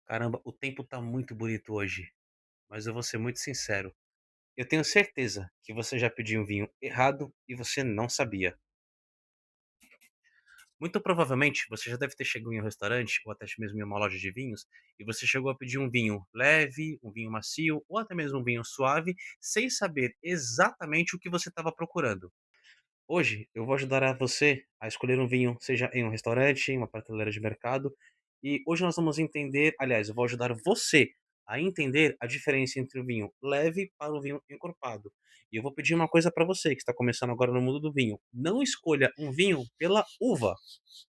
Caramba, o tempo tá muito bonito hoje, mas eu vou ser muito sincero. Eu tenho certeza que você já pediu um vinho errado e você não sabia. Muito provavelmente você já deve ter chegado em um restaurante ou até mesmo em uma loja de vinhos e você chegou a pedir um vinho leve, um vinho macio ou até mesmo um vinho suave, sem saber exatamente o que você estava procurando. Hoje eu vou ajudar a você a escolher um vinho, seja em um restaurante, em uma prateleira de mercado. E hoje nós vamos entender, aliás, eu vou ajudar você a entender a diferença entre o vinho leve para o vinho encorpado. E eu vou pedir uma coisa para você que está começando agora no mundo do vinho: não escolha um vinho pela uva.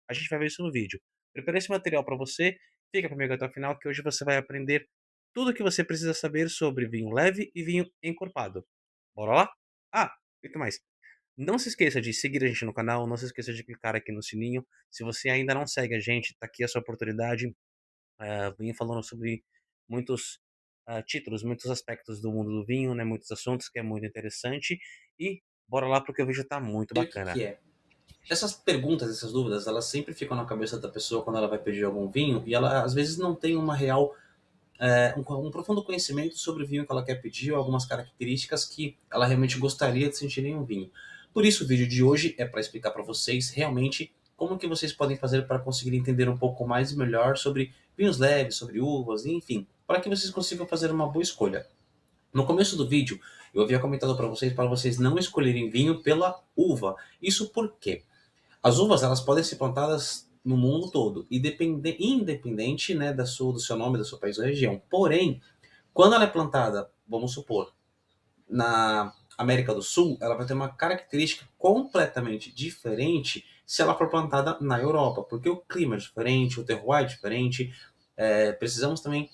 A gente vai ver isso no vídeo. Preparei esse material para você, fica comigo até o final que hoje você vai aprender tudo o que você precisa saber sobre vinho leve e vinho encorpado. Bora lá? Ah, muito mais. Não se esqueça de seguir a gente no canal, não se esqueça de clicar aqui no sininho. Se você ainda não segue a gente, tá aqui a sua oportunidade. Vim falando sobre muitos títulos, muitos aspectos do mundo do vinho, né? Muitos assuntos que é muito interessante. E bora lá porque o vídeo tá muito E o que bacana. que é? Essas perguntas, essas dúvidas, elas sempre ficam na cabeça da pessoa quando ela vai pedir algum vinho e ela às vezes não tem uma real, um profundo conhecimento sobre o vinho que ela quer pedir ou algumas características que ela realmente gostaria de sentir em um vinho. Por isso o vídeo de hoje é para explicar para vocês realmente como que vocês podem fazer para conseguir entender um pouco mais e melhor sobre vinhos leves, sobre uvas, enfim, para que vocês consigam fazer uma boa escolha. No começo do vídeo, eu havia comentado para vocês não escolherem vinho pela uva. Isso por quê? As uvas elas podem ser plantadas no mundo todo, independente, né, do seu nome, do seu país ou região. Porém, quando ela é plantada, vamos supor, na América do Sul, ela vai ter uma característica completamente diferente se ela for plantada na Europa, porque o clima é diferente, o terroir é diferente. Precisamos também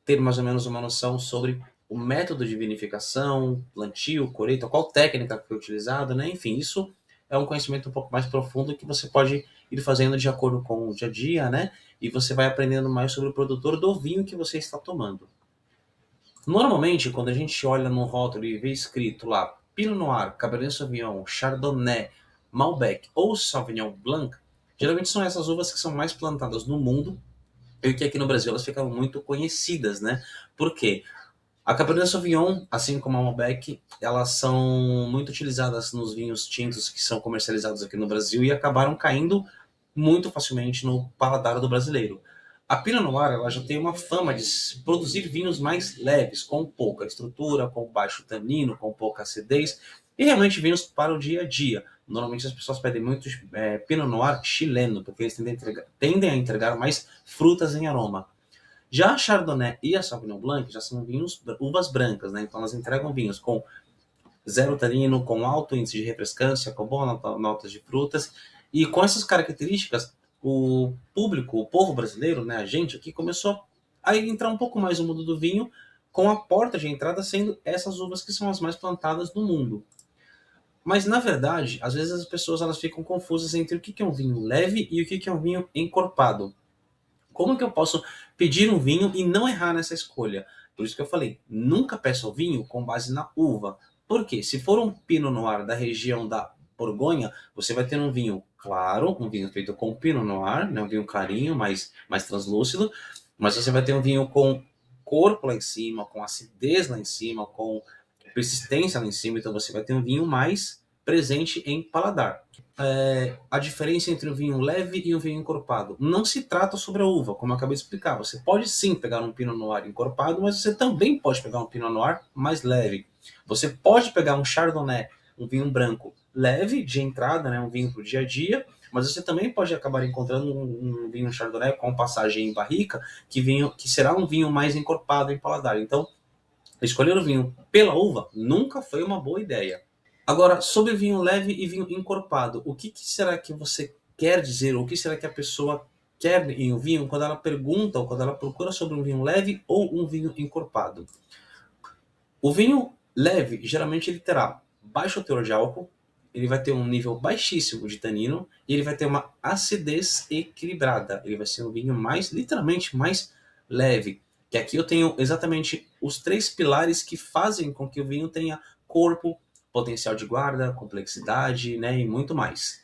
ter mais ou menos uma noção sobre o método de vinificação, plantio, colheita, qual técnica foi utilizada, né? Enfim, isso é um conhecimento um pouco mais profundo que você pode ir fazendo de acordo com o dia a dia, né? E você vai aprendendo mais sobre o produtor do vinho que você está tomando. Normalmente, quando a gente olha no rótulo e vê escrito lá Pinot Noir, Cabernet Sauvignon, Chardonnay, Malbec ou Sauvignon Blanc, geralmente são essas uvas que são mais plantadas no mundo e que aqui no Brasil elas ficaram muito conhecidas, né? Por quê? A Cabernet Sauvignon, assim como a Malbec, elas são muito utilizadas nos vinhos tintos que são comercializados aqui no Brasil e acabaram caindo muito facilmente no paladar do brasileiro. A Pinot Noir ela já tem uma fama de produzir vinhos mais leves, com pouca estrutura, com baixo tanino, com pouca acidez e realmente vinhos para o dia a dia. Normalmente as pessoas pedem muito Pinot Noir chileno, porque eles tendem a entregar mais frutas em aroma. Já a Chardonnay e a Sauvignon Blanc já são uvas brancas, né? Então elas entregam vinhos com zero tanino, com alto índice de refrescância, com boas notas de frutas. E com essas características, o público, o povo brasileiro, né, a gente aqui, começou a entrar um pouco mais no mundo do vinho, com a porta de entrada sendo essas uvas que são as mais plantadas no mundo. Mas, na verdade, às vezes as pessoas elas ficam confusas entre o que é um vinho leve e o que é um vinho encorpado. Como que eu posso pedir um vinho e não errar nessa escolha? Por isso que eu falei, nunca peça o vinho com base na uva. Por quê? Se for um Pinot Noir da região da Borgonha, você vai ter um vinho claro, um vinho feito com Pinot Noir, né, um vinho clarinho, mais translúcido, mas você vai ter um vinho com corpo lá em cima, com acidez lá em cima, com persistência lá em cima, então você vai ter um vinho mais presente em paladar. A diferença entre um vinho leve e um vinho encorpado. Não se trata sobre a uva, como eu acabei de explicar. Você pode sim pegar um Pinot Noir encorpado, mas você também pode pegar um Pinot Noir mais leve. Você pode pegar um Chardonnay, um vinho branco leve de entrada, né, um vinho para o dia a dia, mas você também pode acabar encontrando um vinho Chardonnay com passagem em barrica que será um vinho mais encorpado em paladar. Então, escolher o vinho pela uva nunca foi uma boa ideia. Agora, sobre vinho leve e vinho encorpado, o que será que você quer dizer, ou o que será que a pessoa quer em um vinho quando ela pergunta ou quando ela procura sobre um vinho leve ou um vinho encorpado? O vinho leve, geralmente ele terá baixo teor de álcool, ele vai ter um nível baixíssimo de tanino e ele vai ter uma acidez equilibrada. Ele vai ser um vinho mais, literalmente, mais leve. Que aqui eu tenho exatamente os três pilares que fazem com que o vinho tenha corpo, potencial de guarda, complexidade, né, e muito mais.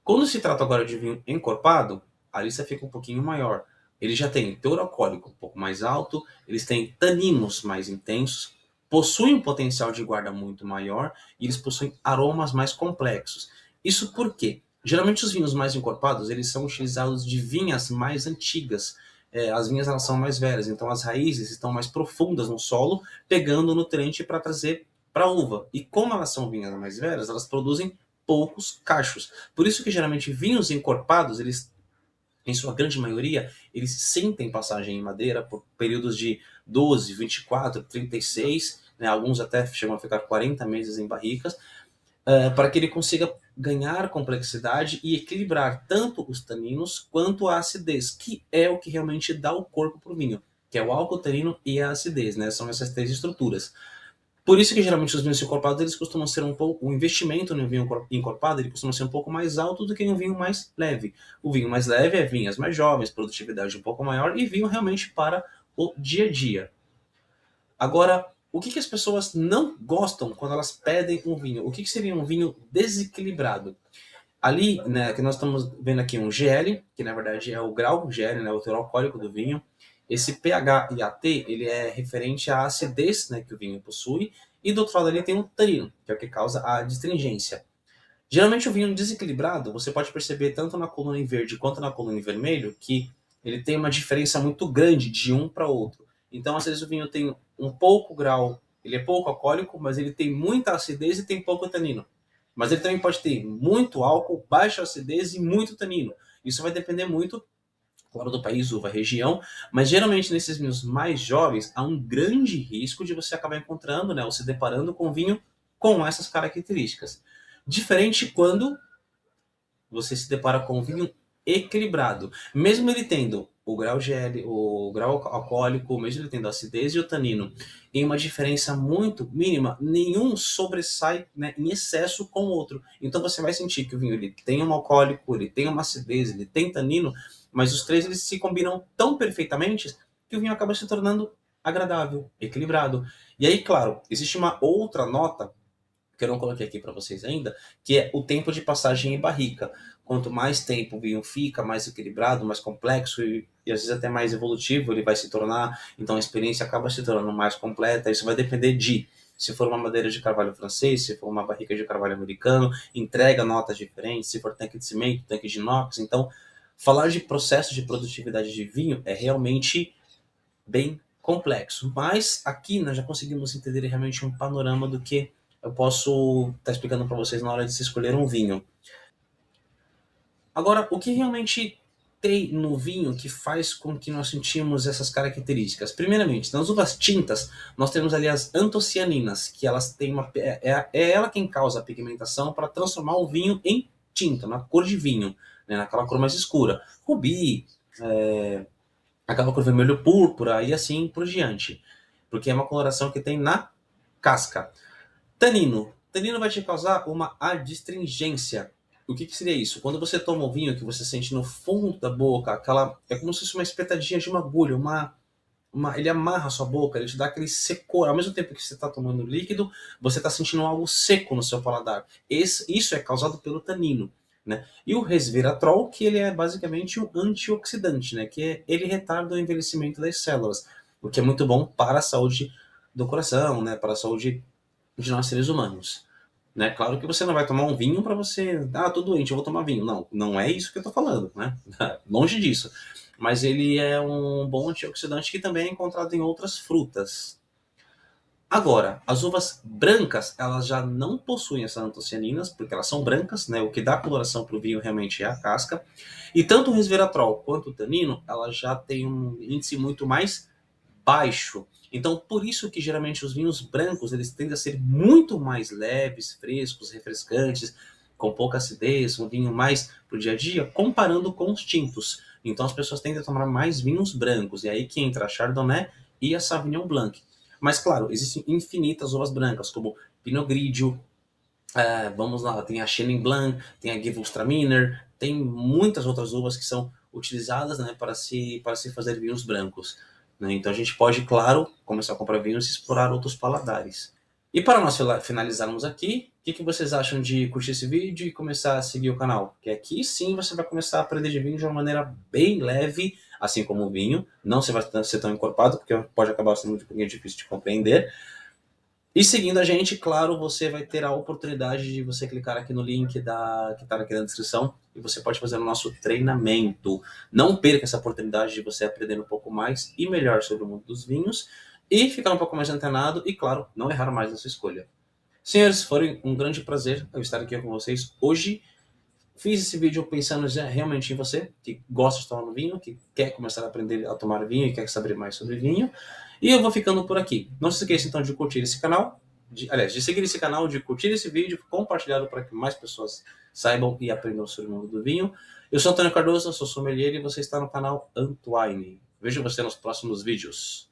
Quando se trata agora de vinho encorpado, a lista fica um pouquinho maior, Ele já tem teor alcoólico um pouco mais alto, eles têm taninos mais intensos, possuem um potencial de guarda muito maior e eles possuem aromas mais complexos. Isso por quê? Geralmente os vinhos mais encorpados, eles são utilizados de vinhas mais antigas. As vinhas elas são mais velhas, então as raízes estão mais profundas no solo, pegando o nutriente para trazer para a uva. E como elas são vinhas mais velhas, elas produzem poucos cachos. Por isso que geralmente vinhos encorpados, eles, em sua grande maioria, eles sentem passagem em madeira por períodos de 12, 24, 36, né, alguns até chegam a ficar 40 meses em barricas, para que ele consiga ganhar complexidade e equilibrar tanto os taninos quanto a acidez, que é o que realmente dá o corpo para o vinho, que é o álcool, tanino e a acidez, né? São essas três estruturas. Por isso que geralmente os vinhos encorpados eles costumam ser um pouco, o investimento no vinho encorpado ele costuma ser um pouco mais alto do que um vinho mais leve. O vinho mais leve é vinhas mais jovens, produtividade um pouco maior e vinho realmente para o dia a dia. Agora, o que as pessoas não gostam quando elas pedem um vinho? O que seria um vinho desequilibrado? Ali, né, que nós estamos vendo aqui um GL, que na verdade é o grau GL, né, o teor alcoólico do vinho. Esse pH e AT, ele é referente à acidez, né, que o vinho possui, e do outro lado ali tem o tanino, que é o que causa a astringência. Geralmente o vinho desequilibrado, você pode perceber tanto na coluna em verde quanto na coluna em vermelho, que ele tem uma diferença muito grande de um para outro. Então, às vezes o vinho tem um pouco grau, ele é pouco alcoólico, mas ele tem muita acidez e tem pouco tanino. Mas ele também pode ter muito álcool, baixa acidez e muito tanino. Isso vai depender muito, claro, do país, uva, região, mas geralmente nesses vinhos mais jovens há um grande risco de você acabar encontrando, né, ou se deparando com vinho com essas características. Diferente quando você se depara com um vinho equilibrado. Mesmo ele tendo o grau GL, o grau alcoólico, mesmo ele tendo a acidez e o tanino em uma diferença muito mínima, nenhum sobressai, né, em excesso com o outro. Então você vai sentir que o vinho ele tem um alcoólico, ele tem uma acidez, ele tem tanino, mas os três eles se combinam tão perfeitamente que o vinho acaba se tornando agradável, equilibrado. E aí, claro, existe uma outra nota que eu não coloquei aqui para vocês ainda, que é o tempo de passagem em barrica. Quanto mais tempo o vinho fica, mais equilibrado, mais complexo e às vezes até mais evolutivo ele vai se tornar, então a experiência acaba se tornando mais completa. Isso vai depender de se for uma madeira de carvalho francês, se for uma barrica de carvalho americano, entrega notas diferentes, se for tanque de cimento, tanque de inox. Então, falar de processo de produtividade de vinho é realmente bem complexo. Mas aqui nós já conseguimos entender realmente um panorama do que eu posso estar explicando para vocês na hora de se escolher um vinho. Agora, o que realmente tem no vinho que faz com que nós sentimos essas características? Primeiramente, nas uvas tintas, nós temos ali as antocianinas, que elas têm uma. É ela quem causa a pigmentação para transformar o vinho em tinta, na cor de vinho, né, naquela cor mais escura. Rubi, aquela cor vermelho púrpura e assim por diante. Porque é uma coloração que tem na casca. Tanino. Tanino vai te causar uma adstringência. O que seria isso? Quando você toma o vinho que você sente no fundo da boca, aquela é como se fosse uma espetadinha de uma agulha, ele amarra a sua boca, ele te dá aquele secor. Ao mesmo tempo que você está tomando líquido, você está sentindo algo seco no seu paladar. Isso é causado pelo tanino. Né? E o resveratrol, que ele é basicamente um antioxidante, né? Ele retarda o envelhecimento das células, o que é muito bom para a saúde do coração, né? Para a saúde de nós seres humanos. Né? Claro que você não vai tomar um vinho para você, tô doente, eu vou tomar vinho. Não, não é isso que eu tô falando, né? Longe disso. Mas ele é um bom antioxidante que também é encontrado em outras frutas. Agora, as uvas brancas, elas já não possuem essas antocianinas, porque elas são brancas, né? O que dá coloração para o vinho realmente é a casca. E tanto o resveratrol quanto o tanino, elas já têm um índice muito mais baixo. Então, por isso que geralmente os vinhos brancos, eles tendem a ser muito mais leves, frescos, refrescantes, com pouca acidez, um vinho mais pro dia a dia, comparando com os tintos. Então, as pessoas tendem a tomar mais vinhos brancos, e aí que entra a Chardonnay e a Sauvignon Blanc. Mas, claro, existem infinitas uvas brancas, como Pinot Grigio, vamos lá, tem a Chenin Blanc, tem a Gewürztraminer, tem muitas outras uvas que são utilizadas, né, para se fazer vinhos brancos. Né? Então a gente pode, claro, começar a comprar vinhos e explorar outros paladares. E para nós finalizarmos aqui, o que vocês acham de curtir esse vídeo e começar a seguir o canal? Que aqui sim você vai começar a aprender de vinho de uma maneira bem leve, assim como o vinho. Não se vai ser tão encorpado, porque pode acabar sendo um pouquinho difícil de compreender. E seguindo a gente, claro, você vai ter a oportunidade de você clicar aqui no link que está aqui na descrição e você pode fazer o nosso treinamento. Não perca essa oportunidade de você aprender um pouco mais e melhor sobre o mundo dos vinhos e ficar um pouco mais antenado e, claro, não errar mais na sua escolha. Senhores, foi um grande prazer eu estar aqui com vocês hoje. Fiz esse vídeo pensando realmente em você, que gosta de tomar vinho, que quer começar a aprender a tomar vinho e quer saber mais sobre vinho. E eu vou ficando por aqui. Não se esqueça então de curtir esse canal, de seguir esse canal, de curtir esse vídeo, compartilhar para que mais pessoas saibam e aprendam sobre o mundo do vinho. Eu sou Antônio Cardoso, sou sommelier e você está no canal Antoine. Vejo você nos próximos vídeos.